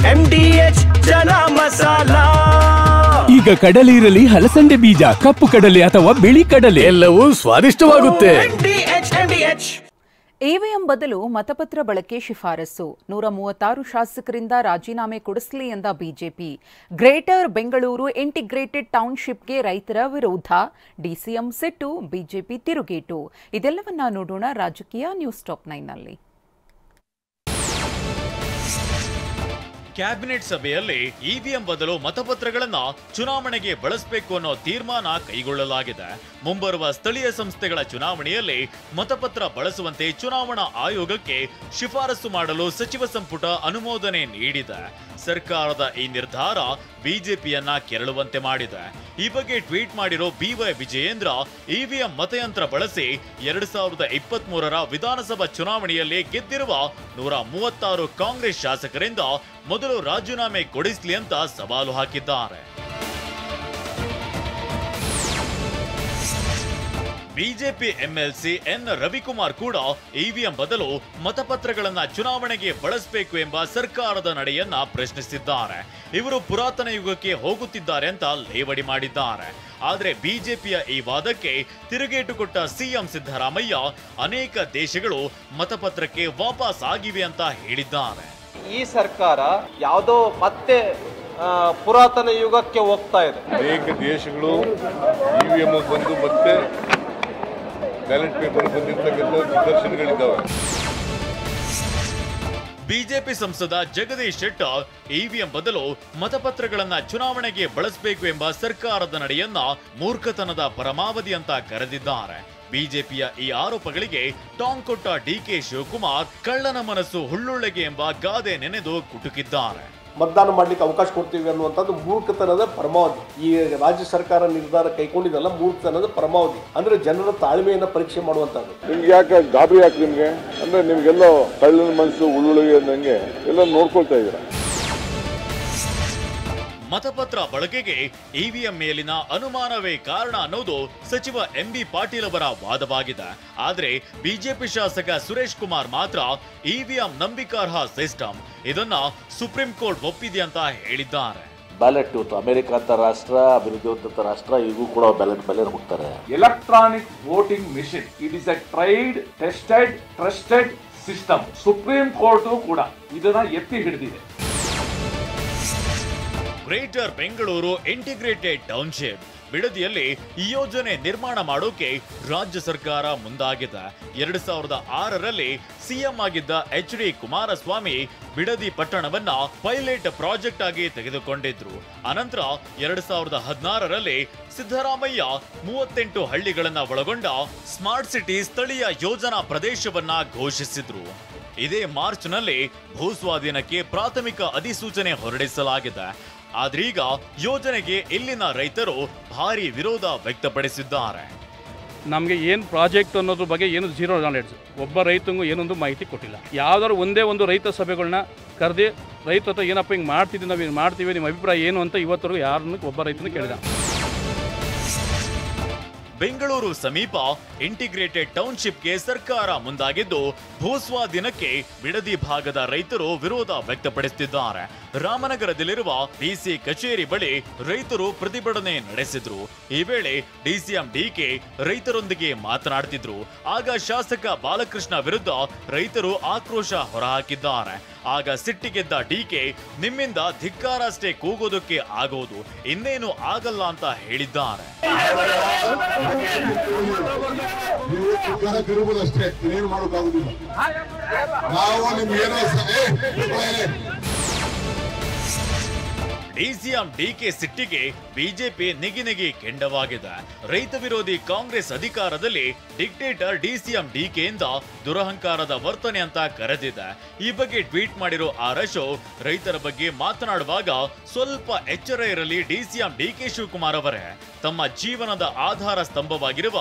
MDH ಜನ ಮಸಾಲಾ. ಈಗ ಕಡಲೆ ಇರಲಿ, ಹಲಸಂದೆ ಬೀಜ, ಕಪ್ಪು ಕಡಲೆ ಅಥವಾ ಬಿಳಿ ಕಡಲೆ, ಎಲ್ಲವೂ ಸ್ವಾದಿಷ್ಟವಾಗುತ್ತೆ. ಇವಿಎಂ ಬದಲು ಮತಪತ್ರ ಬಳಕೆ ಶಿಫಾರಸು. 136 ಶಾಸಕರಿಂದ ರಾಜೀನಾಮೆ ಕೊಡಿಸಲಿ ಎಂದ ಬಿಜೆಪಿ. ಗ್ರೇಟರ್ ಬೆಂಗಳೂರು ಇಂಟಿಗ್ರೇಟೆಡ್ ಟೌನ್ಶಿಪ್ಗೆ ರೈತರ ವಿರೋಧ. ಡಿಸಿಎಂ ಸಿಟ್ಟು, ಬಿಜೆಪಿ ತಿರುಗೇಟು. ಇದೆಲ್ಲವನ್ನ ನೋಡೋಣ ರಾಜಕೀಯ ನ್ಯೂಸ್ ಟಾಪ್ 9ನಲ್ಲಿ. ಕ್ಯಾಬಿನೆಟ್ ಸಭೆಯಲ್ಲಿ ಇವಿಎಂ ಬದಲು ಮತಪತ್ರಗಳನ್ನ ಚುನಾವಣೆಗೆ ಬಳಸಬೇಕು ಅನ್ನೋ ತೀರ್ಮಾನ ಕೈಗೊಳ್ಳಲಾಗಿದೆ. ಮುಂಬರುವ ಸ್ಥಳೀಯ ಸಂಸ್ಥೆಗಳ ಚುನಾವಣೆಯಲ್ಲಿ ಮತಪತ್ರ ಬಳಸುವಂತೆ ಚುನಾವಣಾ ಆಯೋಗಕ್ಕೆ ಶಿಫಾರಸು ಮಾಡಲು ಸಚಿವ ಸಂಪುಟ ಅನುಮೋದನೆ ನೀಡಿದೆ. ಸರ್ಕಾರದ ಈ ನಿರ್ಧಾರ ಬಿಜೆಪಿಯನ್ನ ಕೆರಳುವಂತೆ ಮಾಡಿದೆ. ಈ ಬಗ್ಗೆ ಟ್ವೀಟ್ ಮಾಡಿರೋ ಬಿವೈ ವಿಜಯೇಂದ್ರ, ಇವಿಎಂ ಮತಯಂತ್ರ ಬಳಸಿ 2023ರ ವಿಧಾನಸಭಾ ಚುನಾವಣೆಯಲ್ಲಿ ಗೆದ್ದಿರುವ 136 ಕಾಂಗ್ರೆಸ್ ಶಾಸಕರಿಂದ ಮೊದಲು ರಾಜೀನಾಮೆ ಕೊಡಿಸಲಿ ಅಂತ ಸವಾಲು ಹಾಕಿದ್ದಾರೆ. ಬಿಜೆಪಿ ಎಂಎಲ್ಸಿ ಎನ್ ರವಿಕುಮಾರ್ ಕೂಡ ಇವಿಎಂ ಬದಲು ಮತಪತ್ರಗಳನ್ನ ಚುನಾವಣೆಗೆ ಬಳಸಬೇಕು ಎಂಬ ಸರ್ಕಾರದ ನಡೆಯನ್ನ ಪ್ರಶ್ನಿಸಿದ್ದಾರೆ. ಇವರು ಪುರಾತನ ಯುಗಕ್ಕೆ ಹೋಗುತ್ತಿದ್ದಾರೆ ಅಂತ ಲೇವಡಿ ಮಾಡಿದ್ದಾರೆ. ಆದರೆ ಬಿಜೆಪಿಯ ಈ ವಾದಕ್ಕೆ ತಿರುಗೇಟು ಕೊಟ್ಟ ಸಿಎಂ ಸಿದ್ದರಾಮಯ್ಯ, ಅನೇಕ ದೇಶಗಳು ಮತಪತ್ರಕ್ಕೆ ವಾಪಸ್ ಆಗಿವೆ ಅಂತ ಹೇಳಿದ್ದಾರೆ. ಈ ಸರ್ಕಾರ ಯಾವುದೋ ಮತ್ತೆ ಪುರಾತನ ಯುಗಕ್ಕೆ ಹೋಗ್ತಾ ಇದೆ. ಅನೇಕ ದೇಶಗಳು ಇವಿಎಂ ಬಂದು ಮತ್ತೆ ಬ್ಯಾಲೆಟ್ ಪೇಪರ್ ಬಂದಿರತಕ್ಕಂಥ ನಿದರ್ಶನಗಳಿದ್ದಾವೆ. ಬಿಜೆಪಿ ಸಂಸದ ಜಗದೀಶ್ ಶೆಟ್ಟರ್ ಇವಿಎಂ ಬದಲು ಮತಪತ್ರಗಳನ್ನ ಚುನಾವಣೆಗೆ ಬಳಸಬೇಕು ಎಂಬ ಸರ್ಕಾರದ ನಡೆಯನ್ನ ಮೂರ್ಖತನದ ಪರಮಾವಧಿ ಅಂತ ಕರೆದಿದ್ದಾರೆ. ಬಿಜೆಪಿಯ ಈ ಆರೋಪಗಳಿಗೆ ಟಾಂಗ್ ಕೊಟ್ಟ ಡಿಕೆ ಶಿವಕುಮಾರ್, ಕಳ್ಳನ ಮನಸ್ಸು ಹುಳ್ಳುಳ್ಳೆಗೆ ಎಂಬ ಗಾದೆ ನೆನೆದು ಕುಟುಕಿದ್ದಾರೆ. ಮತದಾನ ಮಾಡ್ಲಿಕ್ಕೆ ಅವಕಾಶ ಕೊಡ್ತೀವಿ ಅನ್ನುವಂಥದ್ದು ಮೂರ್ಖತನದ ಪರಮಾವಧಿ. ಈ ರಾಜ್ಯ ಸರ್ಕಾರ ನಿರ್ಧಾರ ಕೈಗೊಂಡಿದ್ದಲ್ಲ, ಮೂರ್ಖತನದ ಪರಮಾವಧಿ. ಅಂದ್ರೆ ಜನರ ತಾಳ್ಮೆಯನ್ನ ಪರೀಕ್ಷೆ ಮಾಡುವಂತದ್ದು. ನಿಮ್ಗೆ ಯಾಕೆ ಗಾಬರಿ ಯಾಕೆ ನಿಮ್ಗೆ? ಅಂದ್ರೆ ನಿಮ್ಗೆಲ್ಲೋ ಕಳ್ಳನ ಮನಸ್ಸು ಉಳ್ಳುಳಿಗೆ ಅನ್ನಂಗೆ ಎಲ್ಲ ನೋಡ್ಕೊಳ್ತಾ ಇದ್ದೀರಾ. ಮತಪತ್ರ ಬಳಕೆಗೆ ಇವಿಎಂ ಮೇಲಿನ ಅನುಮಾನವೇ ಕಾರಣ ಅನ್ನೋದು ಸಚಿವ ಎಂಬಿ ಪಾಟೀಲ್ ಅವರ ವಾದವಾಗಿದೆ. ಆದರೆ ಬಿಜೆಪಿ ಶಾಸಕ ಸುರೇಶ್ ಕುಮಾರ್ ಮಾತ್ರ ಇವಿಎಂ ನಂಬಿಕಾರ್ಹ ಸಿಸ್ಟಮ್, ಇದನ್ನ ಸುಪ್ರೀಂ ಕೋರ್ಟ್ ಒಪ್ಪಿದೆ ಅಂತ ಹೇಳಿದ್ದಾರೆ. ಬ್ಯಾಲೆಟ್ ಇವತ್ತು ಅಮೆರಿಕ ಅಂತ ರಾಷ್ಟ್ರ, ಅಭಿವೃದ್ಧಿ ಹೊಂದಿದ ರಾಷ್ಟ್ರ, ಈಗೂ ಕೂಡ ಬ್ಯಾಲೆಟ್ ಮೇಲೆ ಹೋಗ್ತಾರೆ. Electronic voting machine, it is a tried, tested, trusted system. Supreme court ಕೂಡ ಇದನ್ನ ಎತ್ತಿ ಹಿಡಿದಿದೆ. ಗ್ರೇಟರ್ ಬೆಂಗಳೂರು ಇಂಟಿಗ್ರೇಟೆಡ್ ಟೌನ್ಶಿಪ್ ಬಿಡದಿಯಲ್ಲಿ ಈ ಯೋಜನೆ ನಿರ್ಮಾಣ ಮಾಡೋಕೆ ರಾಜ್ಯ ಸರ್ಕಾರ ಮುಂದಾಗಿದೆ. 2006ರಲ್ಲಿ ಸಿಎಂ ಆಗಿದ್ದ HD ಕುಮಾರಸ್ವಾಮಿ ಬಿಡದಿ ಪಟ್ಟಣವನ್ನ ಪೈಲಟ್ ಪ್ರಾಜೆಕ್ಟ್ ಆಗಿ ತೆಗೆದುಕೊಂಡಿದ್ರು. ಅನಂತರ 2016ರಲ್ಲಿ ಸಿದ್ದರಾಮಯ್ಯ 38 ಹಳ್ಳಿಗಳನ್ನ ಒಳಗೊಂಡ ಸ್ಮಾರ್ಟ್ ಸಿಟಿ ಸ್ಥಳೀಯ ಯೋಜನಾ ಪ್ರದೇಶವನ್ನ ಘೋಷಿಸಿದ್ರು. ಇದೇ ಮಾರ್ಚ್ನಲ್ಲಿ ಭೂಸ್ವಾಧೀನಕ್ಕೆ ಪ್ರಾಥಮಿಕ ಅಧಿಸೂಚನೆ ಹೊರಡಿಸಲಾಗಿದೆ. ಆದ್ರೀಗ ಯೋಜನೆಗೆ ಇಲ್ಲಿನ ರೈತರು ಭಾರಿ ವಿರೋಧ ವ್ಯಕ್ತಪಡಿಸಿದ್ದಾರೆ. ನಮಗೆ ಏನು ಪ್ರಾಜೆಕ್ಟ್ ಅನ್ನೋದ್ರ ಬಗ್ಗೆ ಏನು ಝೀರೋ ನಾಲೆಡ್ಜ್, ಒಬ್ಬ ರೈತಂಗೂ ಏನೊಂದು ಮಾಹಿತಿ ಕೊಟ್ಟಿಲ್ಲ. ಯಾವ್ದಾದ್ರು ಒಂದೇ ಒಂದು ರೈತ ಸಭೆಗಳನ್ನ ಕರೆದಿ ರೈತ ಹತ್ರ ಏನಪ್ಪ ಹಿಂಗೆ ಮಾಡ್ತಿದ್ದೀವಿ, ನಾವು ಹಿಂಗೆ ಮಾಡ್ತೀವಿ, ನಿಮ್ಮ ಅಭಿಪ್ರಾಯ ಏನು ಅಂತ ಇವತ್ತರೆಗೂ ಯಾರನ್ನು ಒಬ್ಬ ರೈತನ ಕೇಳಿದ. ಬೆಂಗಳೂರು ಸಮೀಪ ಇಂಟಿಗ್ರೇಟೆಡ್ ಟೌನ್ಶಿಪ್ಗೆ ಸರ್ಕಾರ ಮುಂದಾಗಿದ್ದು ಭೂಸ್ವಾಧೀನಕ್ಕೆ ಬಿಡದಿ ಭಾಗದ ರೈತರು ವಿರೋಧ ವ್ಯಕ್ತಪಡಿಸುತ್ತಿದ್ದಾರೆ. ರಾಮನಗರದಲ್ಲಿರುವ ಡಿಸಿ ಕಚೇರಿ ಬಳಿ ರೈತರು ಪ್ರತಿಭಟನೆ ನಡೆಸಿದ್ರು. ಈ ವೇಳೆ ಡಿಸಿಎಂ ಡಿಕೆ ರೈತರೊಂದಿಗೆ ಮಾತನಾಡ್ತಿದ್ರು. ಆಗ ಶಾಸಕ ಬಾಲಕೃಷ್ಣ ವಿರುದ್ಧ ರೈತರು ಆಕ್ರೋಶ ಹೊರಹಾಕಿದ್ದಾರೆ. ಆಗ ಸಿಟ್ಟಿಗೆದ್ದ ಡಿಕೆ, ನಿಮ್ಮಿಂದ ಧಿಕ್ಕಾರಷ್ಟೇ ಕೂಗೋದಕ್ಕೆ ಆಗೋದು, ಇನ್ನೇನು ಆಗಲ್ಲ ಅಂತ ಹೇಳಿದ್ದಾರೆ. ಡಿಸಿಎಂ ಡಿಕೆ ಸಿಟ್ಟಿಗೆ ಬಿಜೆಪಿ ನಿಗಿ ಕೆಂಡವಾಗಿದೆ. ರೈತ ವಿರೋಧಿ ಕಾಂಗ್ರೆಸ್ ಅಧಿಕಾರದಲ್ಲಿ ಡಿಕ್ಟೇಟರ್ ಡಿಸಿಎಂ ಡಿಕೆಯಿಂದ ದುರಹಂಕಾರದ ವರ್ತನೆ ಅಂತ ಕರೆದಿದೆ. ಈ ಬಗ್ಗೆ ಟ್ವೀಟ್ ಮಾಡಿರೋ ಆರ್ ಅಶೋಕ್, ರೈತರ ಬಗ್ಗೆ ಮಾತನಾಡುವಾಗ ಸ್ವಲ್ಪ ಎಚ್ಚರ ಇರಲಿ ಡಿಸಿಎಂ ಡಿಕೆ ಶಿವಕುಮಾರ್ ಅವರೇ. ತಮ್ಮ ಜೀವನದ ಆಧಾರ ಸ್ತಂಭವಾಗಿರುವ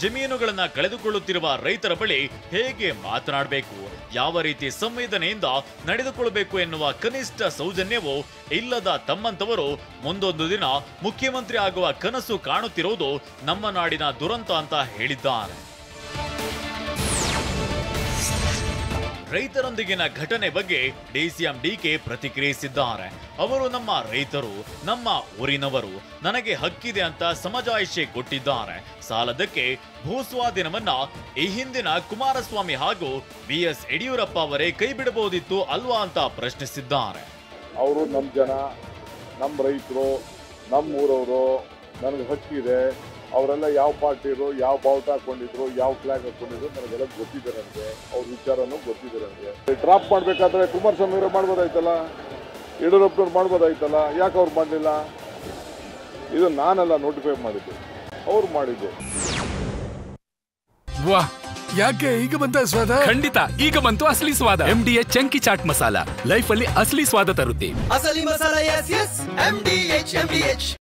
ಜಮೀನುಗಳನ್ನ ಕಳೆದುಕೊಳ್ಳುತ್ತಿರುವ ರೈತರ ಬಳಿ ಹೇಗೆ ಮಾತನಾಡಬೇಕು, ಯಾವ ರೀತಿ ಸಂವೇದನೆಯಿಂದ ನಡೆದುಕೊಳ್ಳಬೇಕು ಎನ್ನುವ ಕನಿಷ್ಠ ಸೌಜನ್ಯವೂ ಇಲ್ಲದ ತಮ್ಮಂತವರು ಮುಂದೊಂದು ದಿನ ಮುಖ್ಯಮಂತ್ರಿ ಆಗುವ ಕನಸು ಕಾಣುತ್ತಿರುವುದು ನಮ್ಮ ನಾಡಿನ ದುರಂತ ಅಂತ ಹೇಳಿದ್ದಾರೆ. ರೈತರೊಂದಿಗಿನ ಘಟನೆ ಬಗ್ಗೆ ಡಿಸಿಎಂ ಡಿಕೆ ಪ್ರತಿಕ್ರಿಯಿಸಿದ್ದಾರೆ. ಅವರು ನಮ್ಮ ರೈತರು, ನಮ್ಮ ಊರಿನವರು, ನನಗೆ ಹಕ್ಕಿದೆ ಅಂತ ಸಮಜಾಯಿಷಿ ಕೊಟ್ಟಿದ್ದಾರೆ. ಸಾಲದಕ್ಕೆ ಭೂಸ್ವಾಧೀನವನ್ನ ಈ ಹಿಂದಿನ ಕುಮಾರಸ್ವಾಮಿ ಹಾಗೂ ಬಿಎಸ್ ಯಡಿಯೂರಪ್ಪ ಅವರೇ ಕೈ ಬಿಡಬಹುದಿತ್ತು ಅಲ್ವಾ ಅಂತ ಪ್ರಶ್ನಿಸಿದ್ದಾರೆ. ಅವರು ನಮ್ಮ ಜನ, ನಮ್ಮ ರೈತರು, ನಮ್ಮ ಊರವರು, ನನಗೆ ಹಕ್ಕಿದೆ. ಅವರೆಲ್ಲ ಯಾವ ಪಾರ್ಟಿರು, ಯಾವ ಬಾವುಟ ಹಾಕೊಂಡಿದ್ರು, ಯಾವ ಫ್ಲಾಗ್ ಹಾಕೊಂಡಿದ್ರು ನನಗೆಲ್ಲ ಗೊತ್ತಿದೆ. ನನಗೆ ಅವ್ರ ವಿಚಾರನೂ ಗೊತ್ತಿದೆ. ನನಗೆ ಡ್ರಾಪ್ ಮಾಡಬೇಕಾದ್ರೆ ಕುಮಾರಸ್ವಾಮಿ ಅವರು ಮಾಡ್ಬೋದಾಯ್ತಲ್ಲ, ಯಡಿಯೂರಪ್ಪನವ್ರು ಮಾಡ್ಬೋದಾಯ್ತಲ್ಲ, ಯಾಕೆ ಅವ್ರು ಮಾಡಲಿಲ್ಲ? ಇದು ನಾನೆಲ್ಲ ನೋಟಿಫೈ ಮಾಡಿದ್ದು, ಅವ್ರು ಮಾಡಿದ್ದು. ವಾ, ಯಾಕೆ ಈಗ ಬಂತ ಸ್ವಾದ? ಖಂಡಿತ ಈಗ ಬಂತು ಅಸಲಿ ಸ್ವಾದ. MDH chunky chaat masala life ಅಲ್ಲಿ ಅಸಲಿ ಸ್ವಾದ ತರುತ್ತೆ. ಅಸಲಿ ಮಸಾಲ, ಎಸ್ ಎಸ್ MDH.